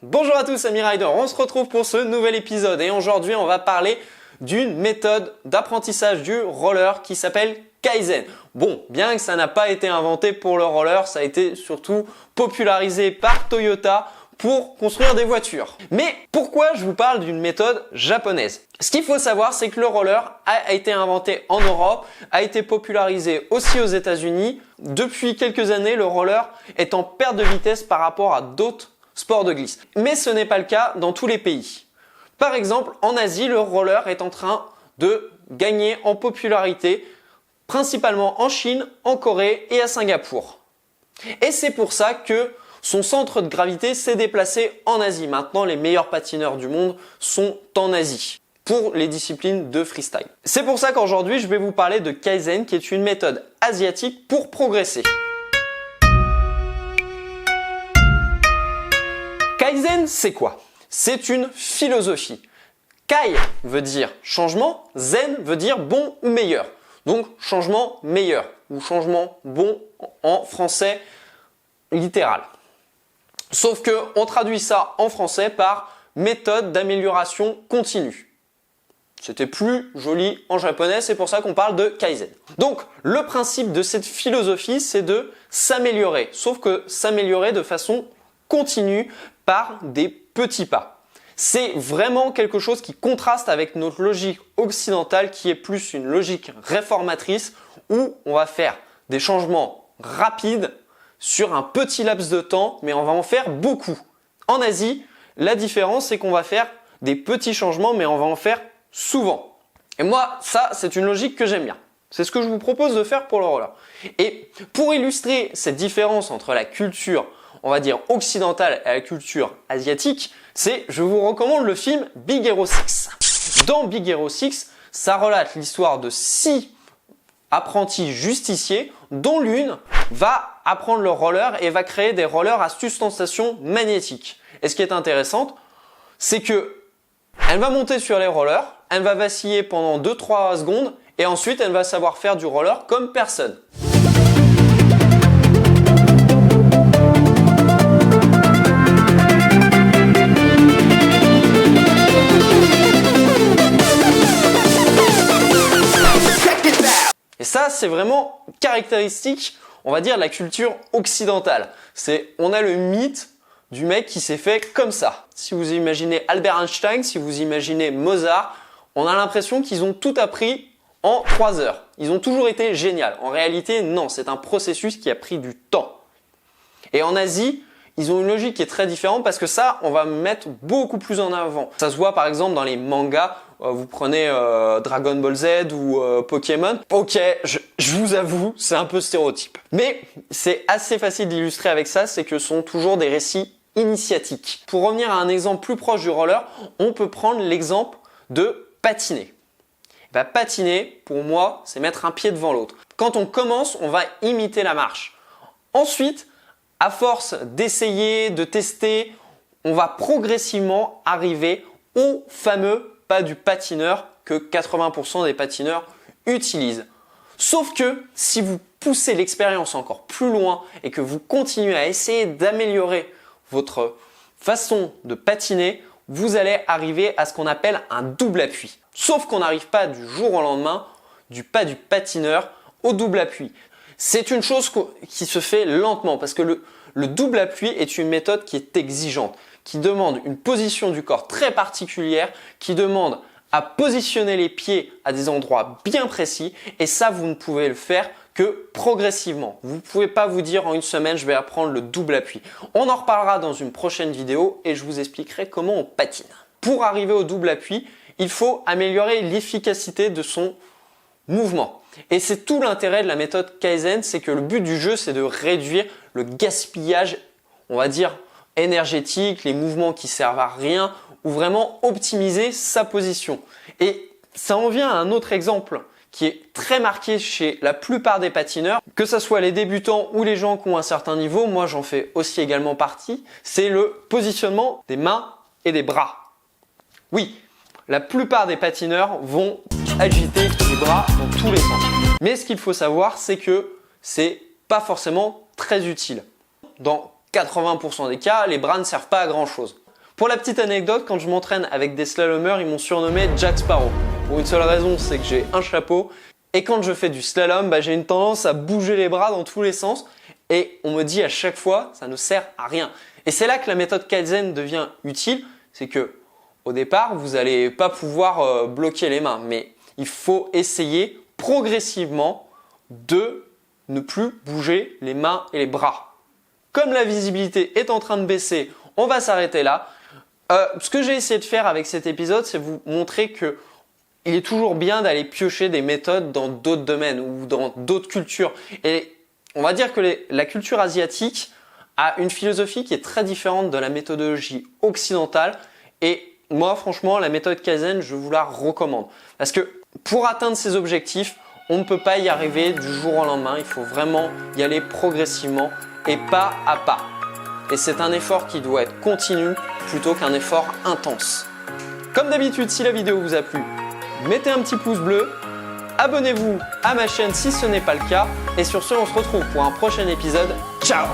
Bonjour à tous, Ami Rider, on se retrouve pour ce nouvel épisode et aujourd'hui on va parler d'une méthode d'apprentissage du roller qui s'appelle Kaizen. Bon, bien que ça n'a pas été inventé pour le roller, ça a été surtout popularisé par Toyota pour construire des voitures. Mais pourquoi je vous parle d'une méthode japonaise? Ce qu'il faut savoir, c'est que le roller a été inventé en Europe, a été popularisé aussi aux États-Unis. Depuis quelques années, le roller est en perte de vitesse par rapport à d'autres sports de glisse. Mais ce n'est pas le cas dans tous les pays. Par exemple, en Asie, le roller est en train de gagner en popularité, principalement en Chine, en Corée et à Singapour. Et c'est pour ça que son centre de gravité s'est déplacé en Asie. Maintenant, les meilleurs patineurs du monde sont en Asie pour les disciplines de freestyle. C'est pour ça qu'aujourd'hui, je vais vous parler de Kaizen, qui est une méthode asiatique pour progresser. Kaizen, c'est quoi? C'est une philosophie. Kai veut dire changement, Zen veut dire bon ou meilleur. Donc changement meilleur ou changement bon en français littéral. Sauf que on traduit ça en français par méthode d'amélioration continue. C'était plus joli en japonais, c'est pour ça qu'on parle de Kaizen. Donc le principe de cette philosophie, c'est de s'améliorer, sauf que s'améliorer de façon continue par des petits pas. C'est vraiment quelque chose qui contraste avec notre logique occidentale qui est plus une logique réformatrice où on va faire des changements rapides sur un petit laps de temps, mais on va en faire beaucoup. En Asie, la différence, c'est qu'on va faire des petits changements, mais on va en faire souvent. Et moi, ça, c'est une logique que j'aime bien. C'est ce que je vous propose de faire pour le roller. Et pour illustrer cette différence entre la culture, on va dire occidentale et la culture asiatique, je vous recommande le film Big Hero 6. Dans Big Hero 6, ça relate l'histoire de 6 apprentis justiciers dont l'une va apprendre le roller et va créer des rollers à suspension magnétique. Et ce qui est intéressant, c'est que elle va monter sur les rollers, elle va vaciller pendant 2-3 secondes et ensuite elle va savoir faire du roller comme personne. Et ça, c'est vraiment caractéristique, on va dire, de la culture occidentale. On a le mythe du mec qui s'est fait comme ça. Si vous imaginez Albert Einstein, si vous imaginez Mozart, on a l'impression qu'ils ont tout appris en 3 heures. Ils ont toujours été géniaux. En réalité, non, c'est un processus qui a pris du temps. Et en Asie, ils ont une logique qui est très différente parce que ça, on va mettre beaucoup plus en avant. Ça se voit par exemple dans les mangas. Vous prenez Dragon Ball Z ou Pokémon. Ok, je vous avoue, c'est un peu stéréotype. Mais c'est assez facile d'illustrer avec ça, c'est que ce sont toujours des récits initiatiques. Pour revenir à un exemple plus proche du roller, on peut prendre l'exemple de patiner. Patiner, pour moi, c'est mettre un pied devant l'autre. Quand on commence, on va imiter la marche. Ensuite, à force d'essayer, de tester, on va progressivement arriver au fameux pas du patineur que 80% des patineurs utilisent. Sauf que si vous poussez l'expérience encore plus loin et que vous continuez à essayer d'améliorer votre façon de patiner, vous allez arriver à ce qu'on appelle un double appui. Sauf qu'on n'arrive pas du jour au lendemain du pas du patineur au double appui. C'est une chose qui se fait lentement parce que le double appui est une méthode qui est exigeante, qui demande une position du corps très particulière, qui demande à positionner les pieds à des endroits bien précis et ça, vous ne pouvez le faire que progressivement. Vous ne pouvez pas vous dire en une semaine, je vais apprendre le double appui. On en reparlera dans une prochaine vidéo et je vous expliquerai comment on patine. Pour arriver au double appui, il faut améliorer l'efficacité de son mouvement. Et c'est tout l'intérêt de la méthode Kaizen, c'est que le but du jeu, c'est de réduire le gaspillage, on va dire, énergétique, les mouvements qui servent à rien, ou vraiment optimiser sa position. Et ça en vient à un autre exemple qui est très marqué chez la plupart des patineurs, que ce soit les débutants ou les gens qui ont un certain niveau, moi j'en fais aussi également partie, c'est le positionnement des mains et des bras. Oui, la plupart des patineurs vont agiter les bras dans tous les sens. Mais ce qu'il faut savoir, c'est que c'est pas forcément très utile. Dans 80% des cas, les bras ne servent pas à grand chose. Pour la petite anecdote, quand je m'entraîne avec des slalomers, ils m'ont surnommé Jack Sparrow. Pour une seule raison, c'est que j'ai un chapeau. Et quand je fais du slalom, j'ai une tendance à bouger les bras dans tous les sens. Et on me dit à chaque fois, ça ne sert à rien. Et c'est là que la méthode Kaizen devient utile. C'est que au départ, vous n'allez pas pouvoir bloquer les mains. Mais il faut essayer progressivement de ne plus bouger les mains et les bras. Comme la visibilité est en train de baisser, on va s'arrêter là. Ce que j'ai essayé de faire avec cet épisode, c'est vous montrer que il est toujours bien d'aller piocher des méthodes dans d'autres domaines ou dans d'autres cultures. Et on va dire que la culture asiatique a une philosophie qui est très différente de la méthodologie occidentale. Et moi, franchement, la méthode Kaizen, je vous la recommande. Parce que pour atteindre ces objectifs, on ne peut pas y arriver du jour au lendemain. Il faut vraiment y aller progressivement et pas à pas. Et c'est un effort qui doit être continu plutôt qu'un effort intense. Comme d'habitude, si la vidéo vous a plu, mettez un petit pouce bleu, abonnez-vous à ma chaîne si ce n'est pas le cas, et sur ce, on se retrouve pour un prochain épisode. Ciao!